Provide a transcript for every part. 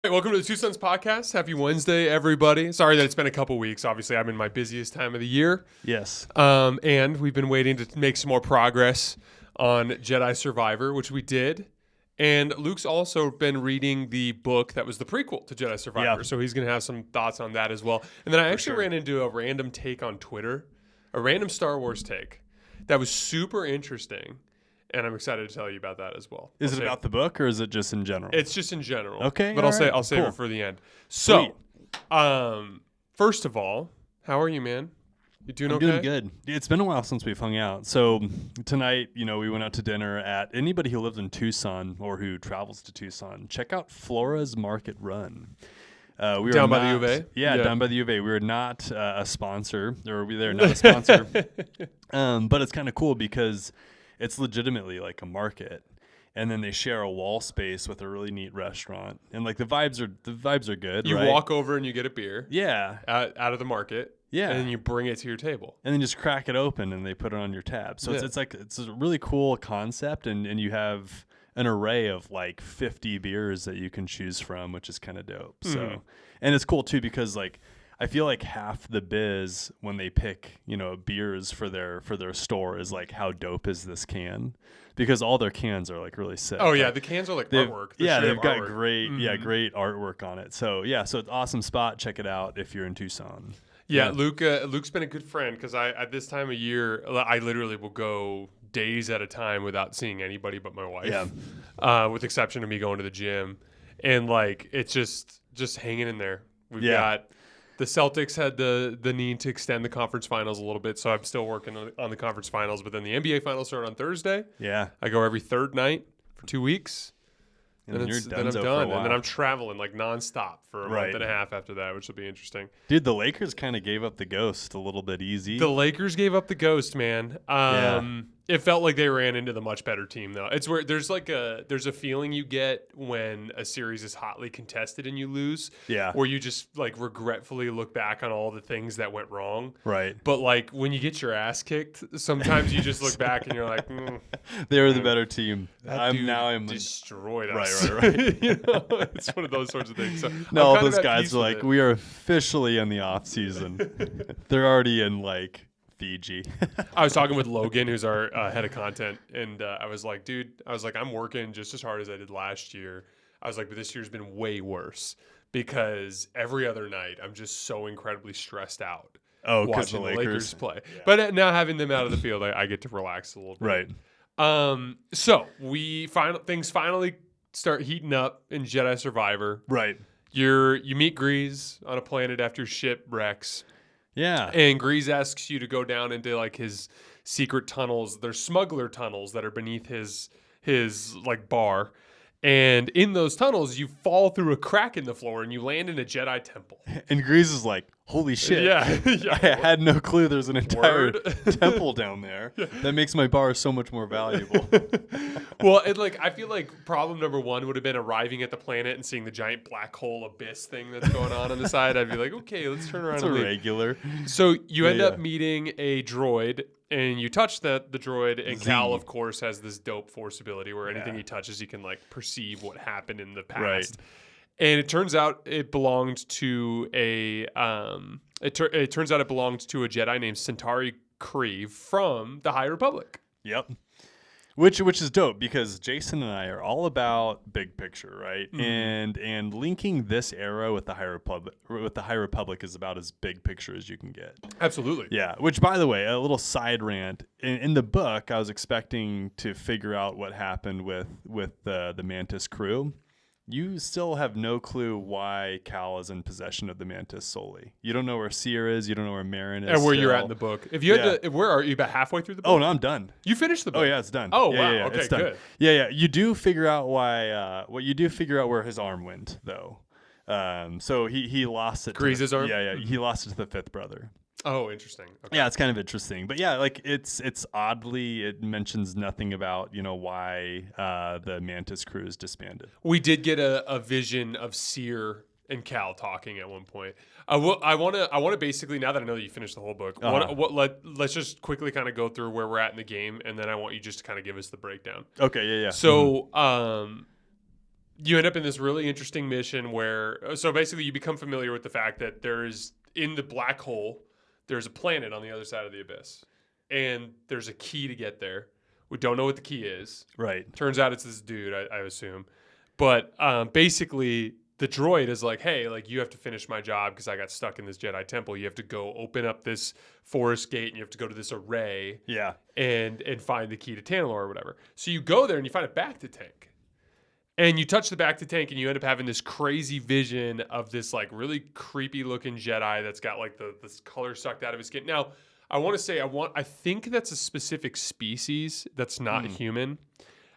Hey, welcome to the Two Sons Podcast. Happy Wednesday, everybody. Sorry that it's been a couple weeks. Obviously, I'm in my busiest time of the year. Yes. And we've been waiting to make some more progress on Jedi Survivor, which we did. And Luke's also been reading the book that was the prequel to Jedi Survivor. Yeah. So he's going to have some thoughts on that as well. And then I actually ran into a random take on Twitter, a random Star Wars take that was super interesting. And I'm excited to tell you about that as well. Is it about the book or is it just in general? It's just in general. Okay, But I'll save it for the end. So, first of all, how are you, man? You doing okay? Doing good. It's been a while since we've hung out. So tonight, we went out to dinner at anybody who lives in Tucson or who travels to Tucson. Check out Flora's Market Run. We were down by the U of A? Yeah, down by the U of A. We were not a sponsor, or they're not a sponsor. But it's kind of cool because it's legitimately like a market, and then they share a wall space with a really neat restaurant, and like the vibes are good. You right? walk over and you get a beer. Yeah, out of the market. Yeah, and then you bring it to your table, and then just crack it open and they put it on your tab. So it's a really cool concept, and you have an array of like 50 beers that you can choose from, which is kind of dope. So, and it's cool too because like I feel like half the biz when they pick, beers for their store is like, how dope is this can? Because all their cans are like really sick. Oh yeah, like, the cans are like artwork. They've got artwork. great artwork on it. So so it's an awesome spot. Check it out if you're in Tucson. Yeah, Luke's been a good friend because at this time of year I literally will go days at a time without seeing anybody but my wife. Yeah. With the exception of me going to the gym, and like it's just hanging in there. We've got. The Celtics had the need to extend the conference finals a little bit, so I'm still working on the conference finals. But then the NBA finals start on Thursday. Yeah. I go every third night for 2 weeks. And then I'm done. And then I'm traveling like nonstop for a month and a half after that, which will be interesting. Dude, the Lakers kind of gave up the ghost a little bit easy. The Lakers gave up the ghost, man. It felt like they ran into the much better team, though. It's where there's a feeling you get when a series is hotly contested and you lose. Yeah. Where you just like regretfully look back on all the things that went wrong. Right. But like when you get your ass kicked, sometimes you just look back and you're like, they were the better team. I'm destroyed us. Right. It's one of those sorts of things. So no, all those guys are like, we are officially in the off season. They're already in like Fiji. I was talking with Logan, who's our head of content, and I was like, dude, I'm working just as hard as I did last year. I was like, but this year's been way worse because every other night I'm just so incredibly stressed out. Oh, because watching the Lakers play. Yeah. But now having them out of the field, I get to relax a little bit. Right. So things finally start heating up in Jedi Survivor. Right. You meet Grease on a planet after shipwrecks. Yeah. And Grease asks you to go down into like his secret tunnels. There's smuggler tunnels that are beneath his like bar. And in those tunnels, you fall through a crack in the floor and you land in a Jedi temple. And Grease is like, holy shit. Yeah. I had no clue there's an entire temple down there. That makes my bar so much more valuable. Well, I feel like problem number one would have been arriving at the planet and seeing the giant black hole abyss thing that's going on the side. I'd be like, okay, let's turn around and leave. Regular. So you end up meeting a droid, and you touch the droid, and Cal, of course, has this dope force ability where anything he touches, he can like perceive what happened in the past. Right. And it turns out it belonged to a Jedi named Centauri Creve from the High Republic. Yep. Which is dope because Jason and I are all about big picture, right? Mm-hmm. And linking this era with the High Republic is about as big picture as you can get. Absolutely. Yeah. Which, by the way, a little side rant. In the book, I was expecting to figure out what happened with the Mantis crew. You still have no clue why Cal is in possession of the Mantis solely. You don't know where Seer is. You don't know where Marin is. And where you're at in the book. If you had to, where are you? About halfway through the book? Oh, no, I'm done. You finished the book? Oh, yeah, it's done. Oh, wow. Yeah, okay, it's done. Good. Yeah. You do figure out why. You do figure out where his arm went, though. So he lost it. Grease's arm? Yeah. He lost it to the fifth brother. Oh, interesting. Okay. Yeah, it's kind of interesting, but yeah, like it's oddly it mentions nothing about why the Mantis crew is disbanded. We did get a vision of Seer and Cal talking at one point. I want to basically, now that I know that you finished the whole book, let's just quickly kind of go through where we're at in the game, and then I want you just to kind of give us the breakdown. Okay, yeah. So, you end up in this really interesting mission where, so basically you become familiar with the fact that there's, in the black hole, there's a planet on the other side of the abyss. And there's a key to get there. We don't know what the key is. Right. Turns out it's this dude, I assume. But basically, the droid is like, hey, like, you have to finish my job because I got stuck in this Jedi temple. You have to go open up this forest gate and you have to go to this array. Yeah. And find the key to Tantalor or whatever. So you go there and you find a bacta tank. And you touch the bacta tank and you end up having this crazy vision of this like really creepy looking Jedi that's got like this color sucked out of his skin. Now, I want to say I think that's a specific species that's not human.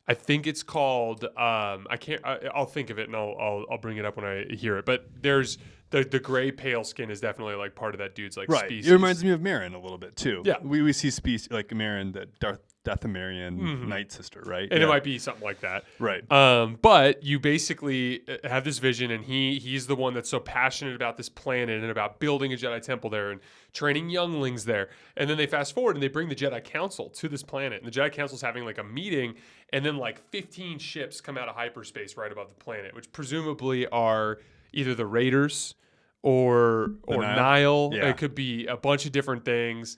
I think it's called I'll think of it and I'll bring it up when I hear it. But there's the gray pale skin is definitely like part of that dude's like species. It reminds me of Marin a little bit too. Yeah. We see species like Marin, the Dathomirian Night Sister, right? And it might be something like that. Right. But you basically have this vision, and he's the one that's so passionate about this planet and about building a Jedi temple there and training younglings there. And then they fast forward and they bring the Jedi Council to this planet. And the Jedi Council's having like a meeting, and then like 15 ships come out of hyperspace right above the planet, which presumably are either the Raiders or Nile. Yeah. It could be a bunch of different things.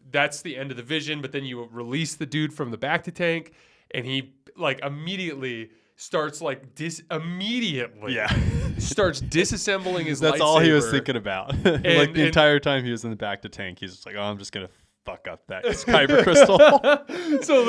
That's the end of the vision, but then you release the dude from the bacta tank, and he like immediately starts like starts disassembling his lightsaber. That's all he was thinking about. Like the entire time he was in the bacta tank, he's just like, oh, I'm just gonna fuck up that kyber crystal. So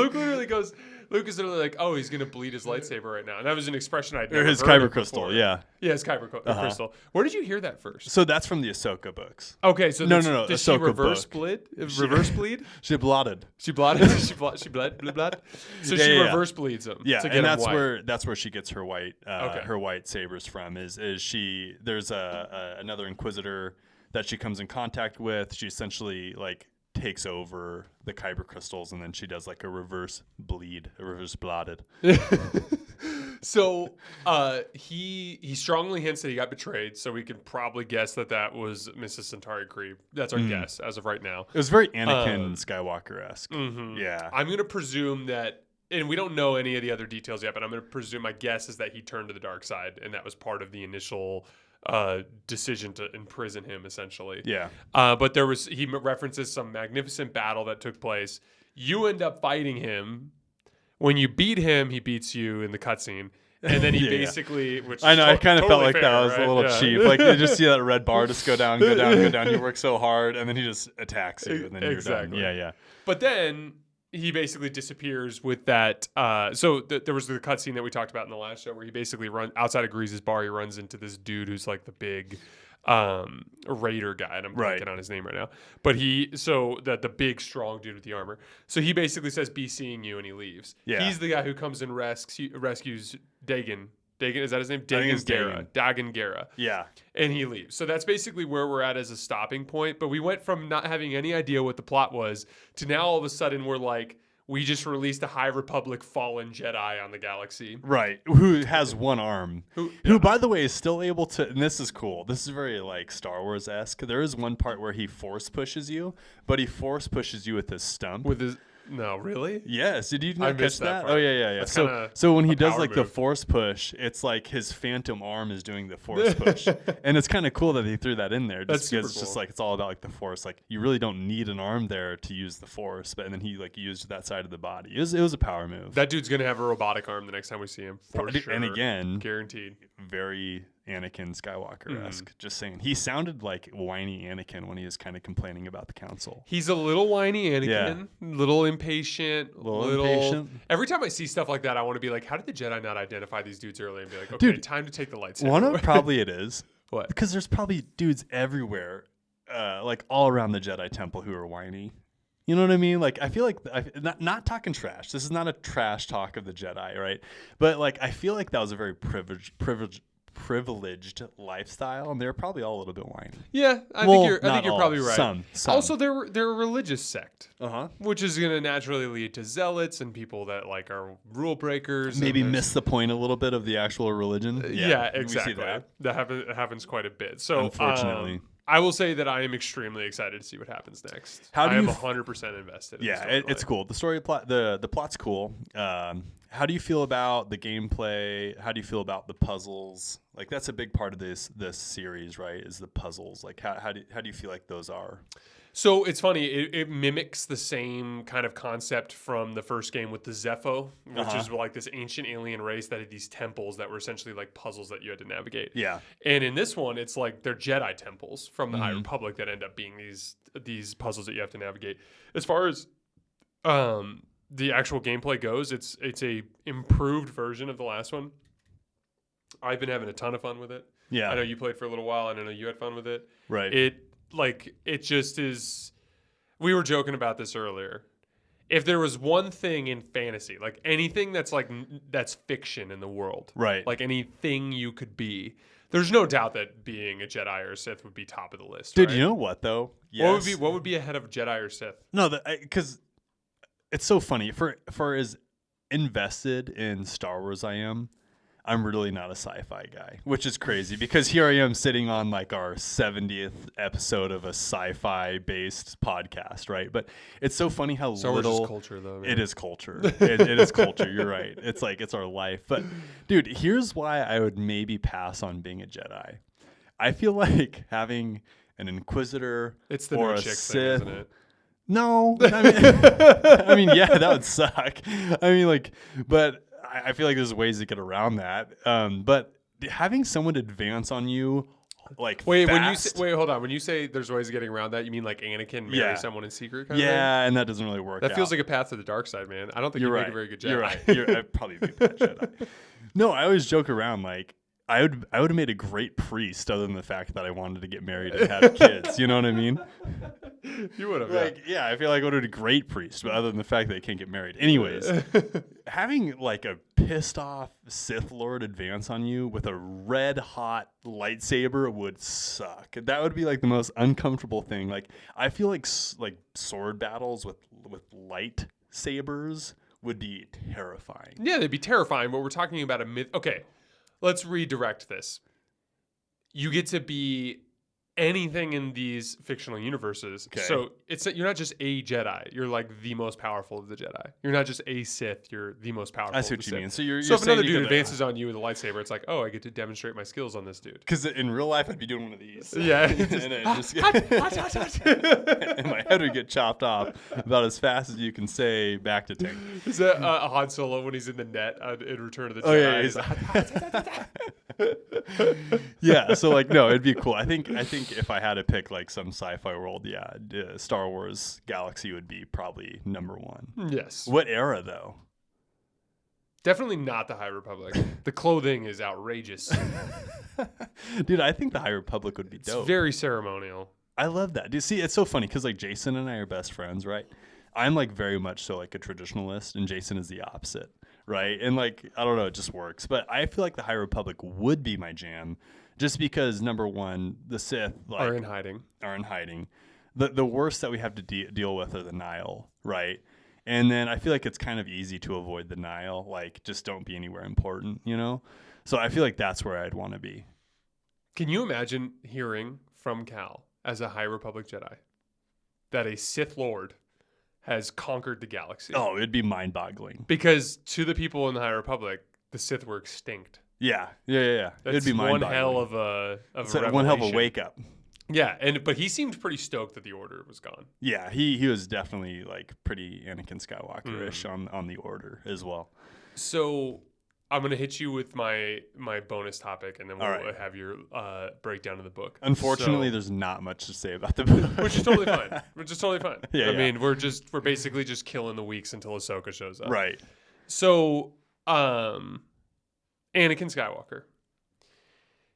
Luke is literally like, oh, he's going to bleed his lightsaber right now. And that was an expression I'd never heard his kyber crystal, before. Yeah, his kyber crystal. Where did you hear that first? So that's from the Ahsoka books. Okay, so no. Did she Ahsoka reverse book. bleed? Reverse bleed? She blotted. She blotted? She bled? So she reverse bleeds him. Yeah, to get and him that's where she gets her white her white sabers from. Is she? There's another Inquisitor that she comes in contact with. She essentially like takes over the kyber crystals, and then she does like a reverse blotted. So he strongly hints that he got betrayed, so we can probably guess that was Mrs. Centauri Cree. That's our guess as of right now. It was very Anakin Skywalker-esque. Yeah. I'm going to presume that, and we don't know any of the other details yet, but I'm going to presume, my guess is that he turned to the dark side, and that was part of the initial decision to imprison him, essentially. Yeah. But he references some magnificent battle that took place. You end up fighting him. When you beat him, he beats you in the cutscene. And then he basically, which I know, I kind of felt like fair, that was right? a little cheap. Like you just see that red bar just go down. You work so hard, and then he just attacks you, and then you're done. Yeah. But then he basically disappears with that. There was the cutscene that we talked about in the last show where he basically runs outside of Grease's bar. He runs into this dude who's like the big raider guy, and I'm blanking on his name right now. But the big strong dude with the armor. So he basically says, "Be seeing you," and he leaves. Yeah. He's the guy who comes and rescues Dagan. Dagan, is that his name? Dagan Gera. Yeah. And he leaves. So that's basically where we're at as a stopping point. But we went from not having any idea what the plot was to now all of a sudden we're like, we just released a High Republic fallen Jedi on the galaxy. Right. Who has one arm. Who, by the way, is still able to, and this is cool. This is very like Star Wars-esque. There is one part where he force pushes you, but he force pushes you with his stump. No, really? Yes. Did you not catch that? Part. Oh, yeah. That's so when he does like move. the force push, it's like his phantom arm is doing the force push. And it's kind of cool that he threw that in there. Just because it's just like, it's all about like the force. Like you really don't need an arm there to use the force. And then he like used that side of the body. It was a power move. That dude's going to have a robotic arm the next time we see him. For sure. And again, guaranteed. Very Anakin Skywalker-esque. Just saying. He sounded like whiny Anakin when he was kind of complaining about the council. He's a little whiny Anakin, little impatient, impatient. Every time I see stuff like that, I want to be like, how did the Jedi not identify these dudes early and be like, okay, time to take the lightsaber? One of probably it is. What? Because there's probably dudes everywhere, like all around the Jedi Temple who are whiny. You know what I mean? Like, I feel like, not talking trash. This is not a trash talk of the Jedi, right? But like, I feel like that was a very privileged lifestyle, and they're probably all a little bit whiny. Yeah, I think you're probably right. Some. Also, they're a religious sect, which is going to naturally lead to zealots and people that like are rule breakers. Maybe miss the point a little bit of the actual religion. Yeah, exactly. We see that happens quite a bit. So, unfortunately. I will say that I am extremely excited to see what happens next. How do I am you 100% invested. Yeah, in it's cool. The story plot, the plot's cool. How do you feel about the gameplay? How do you feel about the puzzles? Like that's a big part of this series, right? Is the puzzles. Like how do you feel like those are? So it's funny. It mimics the same kind of concept from the first game with the Zepho, which is like this ancient alien race that had these temples that were essentially like puzzles that you had to navigate. Yeah. And in this one, it's like they're Jedi temples from the High Republic that end up being these puzzles that you have to navigate. As far as the actual gameplay goes, it's a improved version of the last one. I've been having a ton of fun with it. Yeah. I know you played for a little while, and I know you had fun with it. Right. It just is. We were joking about this earlier. If there was one thing in fantasy, like anything that's fiction in the world, Right. like anything you could be, there's no doubt that being a Jedi or a Sith would be top of the list. Dude, right? you know what though? Yes. What would be ahead of Jedi or Sith? No, because it's so funny. For as invested in Star Wars I'm really not a sci-fi guy, which is crazy because here I am sitting on like our 70th episode of a sci-fi based podcast, right? But it's so funny how Star Wars little is culture, though. Man. it is culture. It is culture. You're right. It's like it's our life. But dude, here's why I would maybe pass on being a Jedi. I feel like having an Inquisitor it's the or new a chick Sith. thing, isn't it? No, I mean, yeah, that would suck. I mean, like, but I feel like there's ways to get around that. But having someone advance on you, like, wait, fast, hold on. When you say there's ways of getting around that, you mean like Anakin marry someone in secret? Kind of thing? and that doesn't really work. That feels like a path to the dark side, man. I don't think You're you right. make a very good Jedi. You're right. I'd probably be a bad Jedi. No, I always joke around like. I would have made a great priest, other than the fact that I wanted to get married and have kids. You know what I mean? You would have, I feel like I would have been a great priest, but other than the fact that I can't get married. Anyways, having like a pissed off Sith Lord advance on you with a red hot lightsaber would suck. That would be like the most uncomfortable thing. Like I feel like sword battles with lightsabers would be terrifying. Yeah, they'd be terrifying. But we're talking about a myth. Okay. Let's redirect this. You get to be anything in these fictional universes. Okay. So you're not just a Jedi. You're like the most powerful of the Jedi. You're not just a Sith. You're the most powerful. I see of what the you Sith. mean. So you're if saying another you dude could, advances on you with a lightsaber, it's like, oh, I get to demonstrate my skills on this dude. Because in real life, I'd be doing one of these. Yeah. and my head would get chopped off about as fast as you can say back to tank. Is that Han Solo when he's in the net in Return of the Jedi? Oh, yeah, so like no, it'd be cool. I think if I had to pick like some sci-fi world, Star Wars Galaxy would be probably number one. Yes. What era though? Definitely not the High Republic. The clothing is outrageous. Dude, I think the High Republic would be dope. It's very ceremonial. I love that. Dude, see, it's so funny because like Jason and I are best friends, right? I'm like very much so like a traditionalist, and Jason is the opposite. Right. And like, I don't know, it just works. But I feel like the High Republic would be my jam just because, number one, the Sith are in hiding. The worst that we have to deal with are the Nile. Right. And then I feel like it's kind of easy to avoid the Nile. Like, just don't be anywhere important, you know? So I feel like that's where I'd want to be. Can you imagine hearing from Cal as a High Republic Jedi that a Sith Lord has conquered the galaxy? Oh, it'd be mind-boggling. Because to the people in the High Republic, the Sith were extinct. Yeah. That's It'd be mind-boggling. one hell of a revelation. One hell of a wake-up. Yeah, but he seemed pretty stoked that the Order was gone. Yeah, he was definitely like pretty Anakin Skywalker-ish on the Order as well. So I'm going to hit you with my bonus topic, and then we'll have your breakdown of the book. Unfortunately, there's not much to say about the book. Which is totally fine. Yeah, I mean, we're basically just killing the weeks until Ahsoka shows up. Right. So, Anakin Skywalker.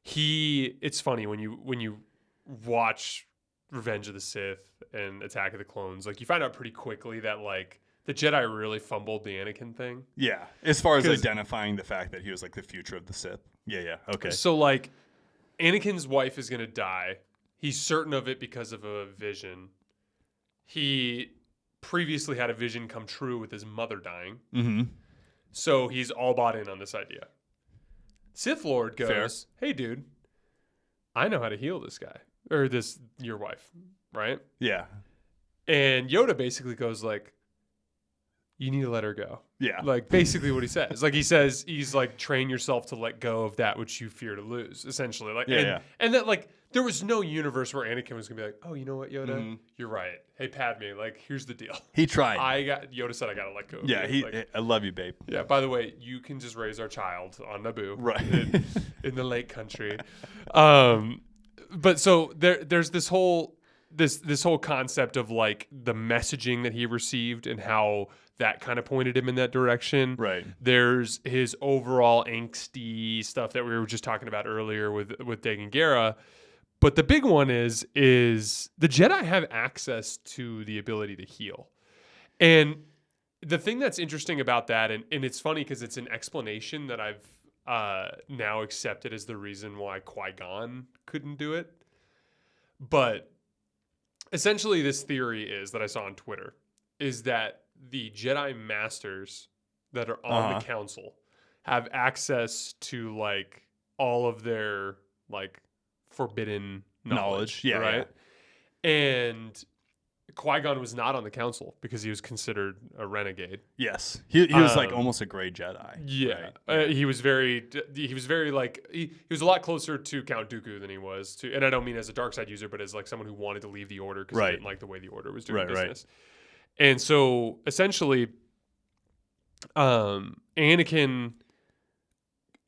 It's funny when you watch Revenge of the Sith and Attack of the Clones, like you find out pretty quickly that like the Jedi really fumbled the Anakin thing. Yeah, as far as identifying the fact that he was like the future of the Sith. Yeah, okay. So like, Anakin's wife is gonna die. He's certain of it because of a vision. He previously had a vision come true with his mother dying. Mm-hmm. So he's all bought in on this idea. Sith Lord goes, Fair. "Hey, dude, I know how to heal this guy." or your wife, right? Yeah. And Yoda basically goes like, you need to let her go. Yeah. Like basically what he says. Like he says, he's like, train yourself to let go of that which you fear to lose, essentially. Like, and that like, there was no universe where Anakin was gonna be like, oh, you know what, Yoda, you're right. Hey, Padme, like, here's the deal. He tried. Yoda said I gotta let go. Of Yeah, you. Like, I love you, babe. yeah. By the way, you can just raise our child on Naboo, right? in the Lake Country. But so there's this whole concept of like the messaging that he received and how that kind of pointed him in that direction. Right. There's his overall angsty stuff that we were just talking about earlier with Dagan Gera. But the big one is the Jedi have access to the ability to heal. And the thing that's interesting about that, and it's funny because it's an explanation that I've now accepted as the reason why Qui-Gon couldn't do it. But essentially this theory is that I saw on Twitter is that the Jedi Masters that are on the council have access to like all of their like forbidden knowledge. Yeah, right. Yeah. And Qui-Gon was not on the council because he was considered a renegade. Yes, he was like almost a gray Jedi. Yeah, right? He was very like he was a lot closer to Count Dooku than he was to, and I don't mean as a dark side user, but as like someone who wanted to leave the Order because he didn't like the way the Order was doing business. And so essentially, Anakin,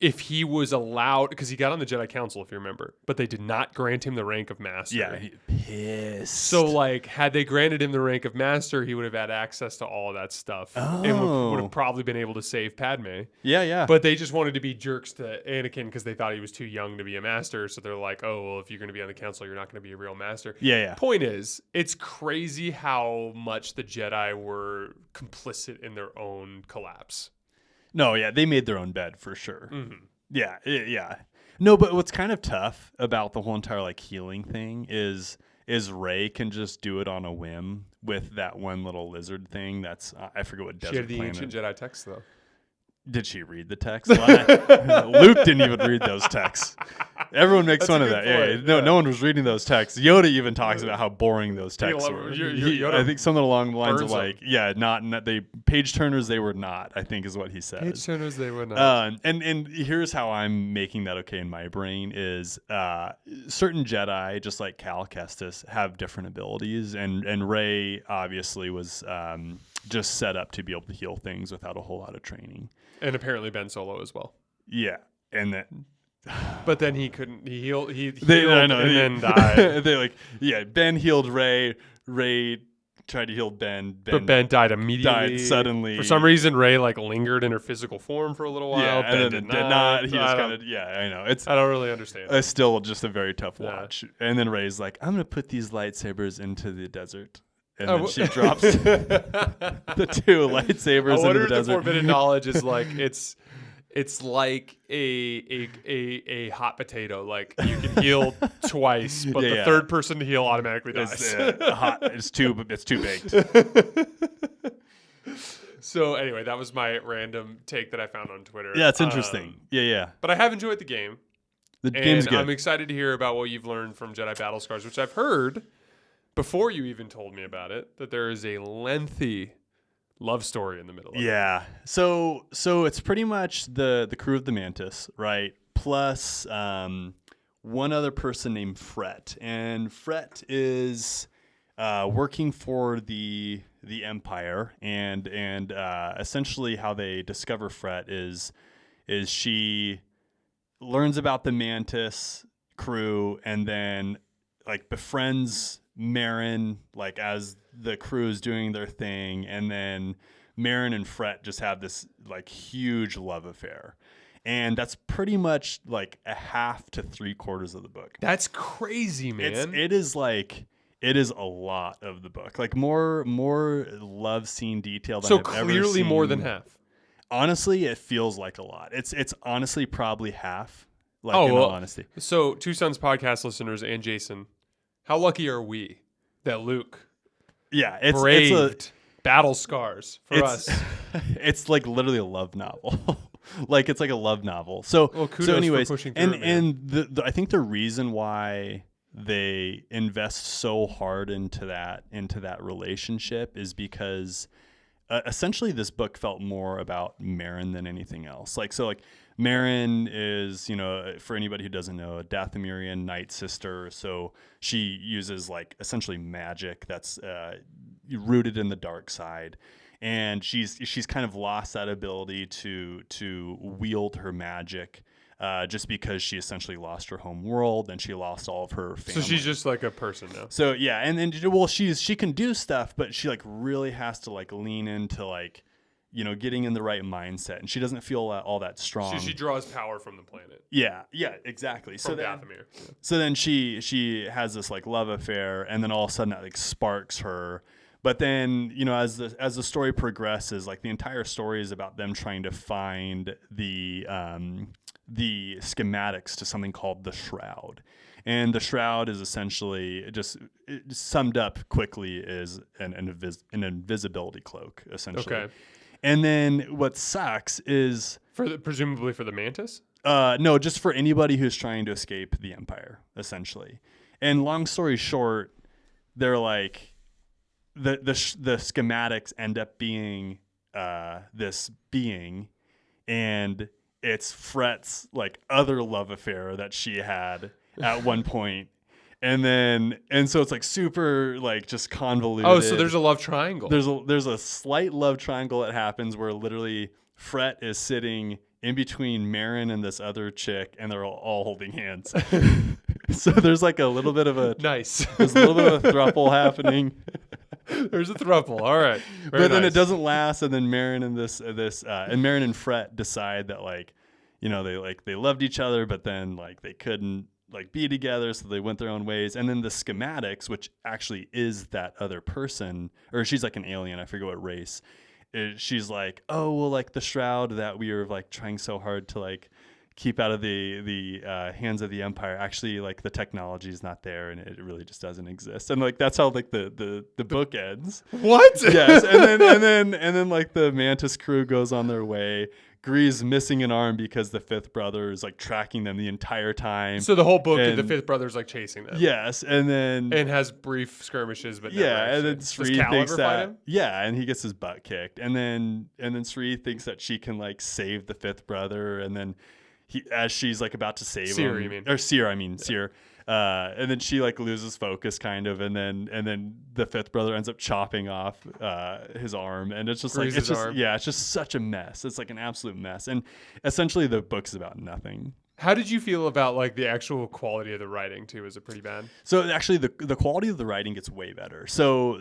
if he was allowed, because he got on the Jedi Council, if you remember, but they did not grant him the rank of Master. Yeah, he pissed. So, like, had they granted him the rank of Master, he would have had access to all of that stuff and would have probably been able to save Padme. Yeah, yeah. But they just wanted to be jerks to Anakin because they thought he was too young to be a Master. So they're like, oh, well, if you're going to be on the Council, you're not going to be a real Master. Yeah, yeah. Point is, it's crazy how much the Jedi were complicit in their own collapse. No, yeah, they made their own bed for sure. Mm-hmm. Yeah, yeah. No, but what's kind of tough about the whole entire like healing thing is Rey can just do it on a whim with that one little lizard thing. That's I forget what desert She had the planet. ancient Jedi text though. Did she read the text? Luke didn't even read those texts. Everyone makes fun of that. Yeah, no one was reading those texts. Yoda even talks about how boring those texts were. I think something along the lines of like, not the page turners. They were not. I think is what he said. Page turners, they were not. And here's how I'm making that okay in my brain is certain Jedi, just like Cal Kestis, have different abilities, and Rey obviously was just set up to be able to heal things without a whole lot of training. And apparently Ben Solo as well. Yeah, and then, but then he couldn't. He healed. He healed then died. They're like, yeah, Ben healed Rey. Rey tried to heal Ben. But Ben died immediately. Died suddenly. For some reason, Rey like lingered in her physical form for a little while. Yeah, Ben did not. He just kind of. Yeah, I know. I don't really understand. It's still just a very tough watch. Yeah. And then Rey's like, I'm gonna put these lightsabers into the desert. And then she drops the two lightsabers into the desert. The forbidden knowledge is like it's like a hot potato. Like you can heal twice, but the third person to heal automatically dies. It's too baked. So anyway, that was my random take that I found on Twitter. Yeah, it's interesting. Yeah. But I have enjoyed the game. The game's good. I'm excited to hear about what you've learned from Jedi Battle Scars, which I've heard before you even told me about it, that there is a lengthy love story in the middle of it. Yeah. So it's pretty much the crew of the Mantis, right? Plus one other person named Fret. And Fret is working for the Empire, and essentially how they discover Fret is she learns about the Mantis crew and then like befriends Marin, like as the crew is doing their thing, and then Marin and Fret just have this like huge love affair, and that's pretty much like a half to 3/4 of the book. That's crazy, man. It is a lot of the book, like more love scene detail than I've ever seen. So clearly more than half. Honestly, it feels like a lot. It's honestly probably half. Like all honesty. So Two Sons podcast listeners and Jason, how lucky are we that Luke braved battle scars for us? It's like literally a love novel. Like it's like a love novel. So kudos anyways, for pushing through, and I think the reason why they invest so hard into that relationship is because essentially this book felt more about Marin than anything else. Like Marin is, for anybody who doesn't know, a Dathomirian Night Sister. So she uses like essentially magic that's rooted in the dark side. And she's kind of lost that ability to wield her magic just because she essentially lost her home world and she lost all of her family. So she's just like a person now. So yeah, and well, she can do stuff, but she like really has to like lean into like, getting in the right mindset, and she doesn't feel all that strong. She draws power from the planet. Yeah, exactly. From Dathomir. Yeah. So then she has this like love affair, and then all of a sudden that like sparks her. But then, as the story progresses, like the entire story is about them trying to find the schematics to something called the Shroud. And the Shroud is essentially summed up quickly is an invisibility cloak, essentially. Okay. And then what sucks is presumably for the Mantis? No, just for anybody who's trying to escape the Empire, essentially. And long story short, they're like the schematics end up being this being, and it's Fret's like other love affair that she had at one point. And so it's like super like just convoluted. Oh, so there's a love triangle. There's a slight love triangle that happens where literally Fret is sitting in between Marin and this other chick, and they're all holding hands. So there's like a little bit of a nice. There's a little bit of a throuple happening. There's a throuple. All right. But then it doesn't last, and then Marin and and Marin and Fret decide that they loved each other, but then like they couldn't like be together, so they went their own ways. And then the schematics, which actually is that other person, or she's like an alien, I forget what race. She's like, oh well, like the Shroud that we were like trying so hard to like keep out of the hands of the Empire. Actually, like the technology is not there, and it really just doesn't exist. And like that's how like the book ends. What? Yes, and then like the Mantis crew goes on their way. Gree's missing an arm because the fifth brother is like tracking them the entire time. So the whole book, the fifth brother's like chasing them. Yes, and has brief skirmishes, but and then Sri thinks that him? and he gets his butt kicked, and then Sri thinks that she can like save the fifth brother, and then as she's like about to save Seer, him, you mean? Or Seer, I mean Seer. And then she like loses focus kind of, and then the fifth brother ends up chopping off his arm, and it's just Grease's arm. it's just such a mess. It's like an absolute mess, and essentially the book's about nothing. How did you feel about like the actual quality of the writing too? Is it pretty bad? So actually the quality of the writing gets way better. So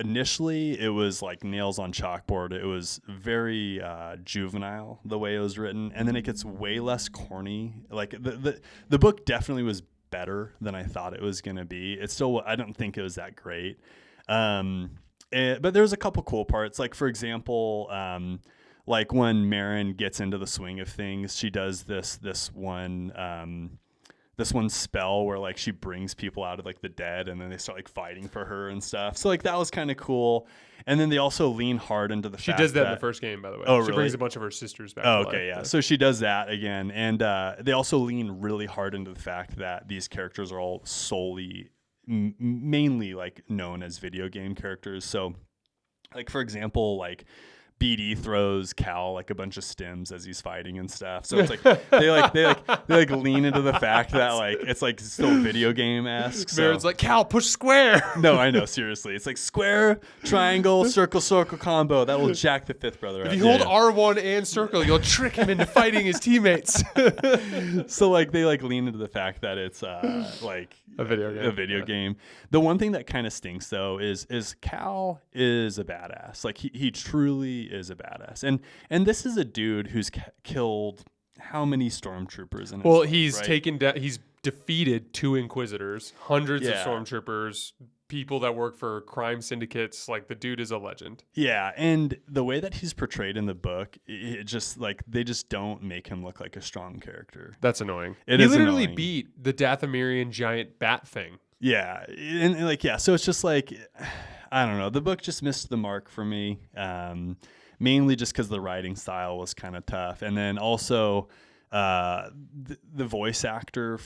initially it was like nails on chalkboard. It was very juvenile the way it was written, and then it gets way less corny. Like the book definitely was better than I thought it was going to be. It's still, I don't think it was that great. But there's a couple cool parts. Like for example, like when Marin gets into the swing of things, she does this one spell where like she brings people out of like the dead, and then they start like fighting for her and stuff. So like that was kind of cool. And then they also lean hard into the fact she does that in the first game, by the way. Oh, she brings a bunch of her sisters back. Oh, to okay, life. yeah. So she does that again, and they also lean really hard into the fact that these characters are all solely, mainly like known as video game characters. So, like for example, like BD throws Cal like a bunch of stims as he's fighting and stuff. So it's like they lean into the fact that like it's like still video game-esque. So. Marin's like, Cal, push square. No, I know, seriously. It's like square, triangle, circle combo. That will jack the fifth brother up. If you hold R1 and circle, you'll trick him into fighting his teammates. So like they like lean into the fact that it's like a video game. The one thing that kind of stinks though is Cal is a badass. Like he truly is a badass, and this is a dude who's killed how many stormtroopers in his life, he's right? taken down, he's defeated 2 inquisitors, hundreds of Yeah. stormtroopers, people that work for crime syndicates. Like the dude is a legend. Yeah, and the way that he's portrayed in the book, it just like they just don't make him look like a strong character. That's annoying. He is literally annoying. beat the Dathomirian giant bat thing. Yeah, and like so it's just like I don't know. The book just missed the mark for me. Mainly just because the writing style was kind of tough, and then also the voice actor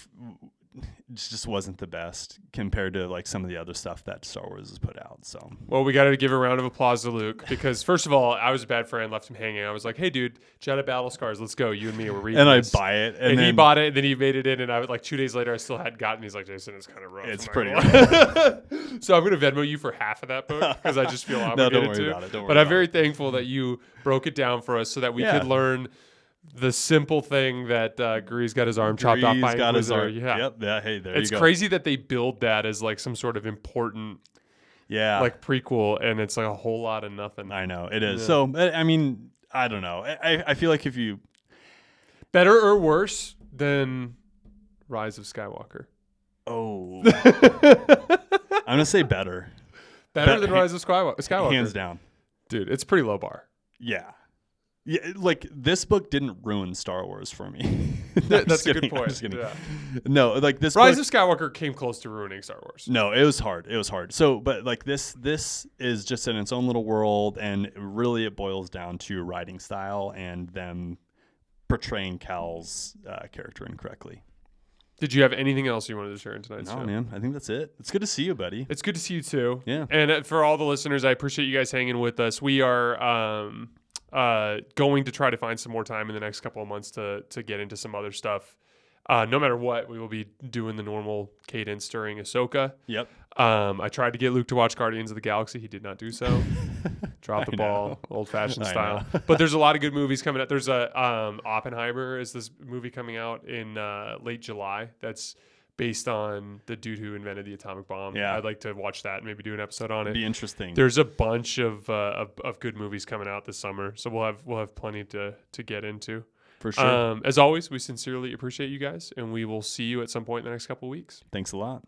just wasn't the best compared to like some of the other stuff that Star Wars has put out. So, well, we got to give a round of applause to Luke because first of all, I was a bad friend, left him hanging. I was like, "Hey, dude, Jedi Battle Scars, let's go. You and me, we're reading." And this. I buy it, and he bought it, and then he made it in, and I was like 2 days later, I still hadn't gotten. He's like, "Jason, it's kind of rough. It's pretty rough." So I'm gonna Venmo you for half of that book because I just feel obligated no, don't worry to. about it. Don't worry but I'm about very it. thankful that you broke it down for us so that we Yeah. could learn the simple thing that Grease got his arm chopped off by got his Inquisitor. arm. Yeah. Yep. Yeah. Hey, there It's you go. crazy that they build that as like some sort of important Yeah. like prequel, and it's like a whole lot of nothing. I know it is. Yeah. So I mean, I don't know. I feel like if you Better or worse than Rise of Skywalker? I'm gonna say better. Better than Rise of Skywalker. Hands down. Dude, it's a pretty low bar. Yeah. Yeah, like this book didn't ruin Star Wars for me. That's a good point. I'm just kidding. Yeah. No, like this Rise book, of Skywalker came close to ruining Star Wars. no, it was hard. It was hard. So, but like this is just in its own little world, and really it boils down to writing style and them portraying Cal's character incorrectly. Did you have anything else you wanted to share in tonight's show? No, man, I think that's it. It's good to see you, buddy. It's good to see you too. Yeah. And for all the listeners, I appreciate you guys hanging with us. We are going to try to find some more time in the next couple of months to get into some other stuff. No matter what, we will be doing the normal cadence during Ahsoka. Yep. I tried to get Luke to watch Guardians of the Galaxy. He did not do so. Dropped the ball, old-fashioned I style. But there's a lot of good movies coming out. There's a Oppenheimer is this movie coming out in late July. That's based on the dude who invented the atomic bomb. Yeah. I'd like to watch that and maybe do an episode on it. Be interesting. There's a bunch of good movies coming out this summer, so we'll have plenty to get into. For sure. As always, we sincerely appreciate you guys, and we will see you at some point in the next couple of weeks. Thanks a lot.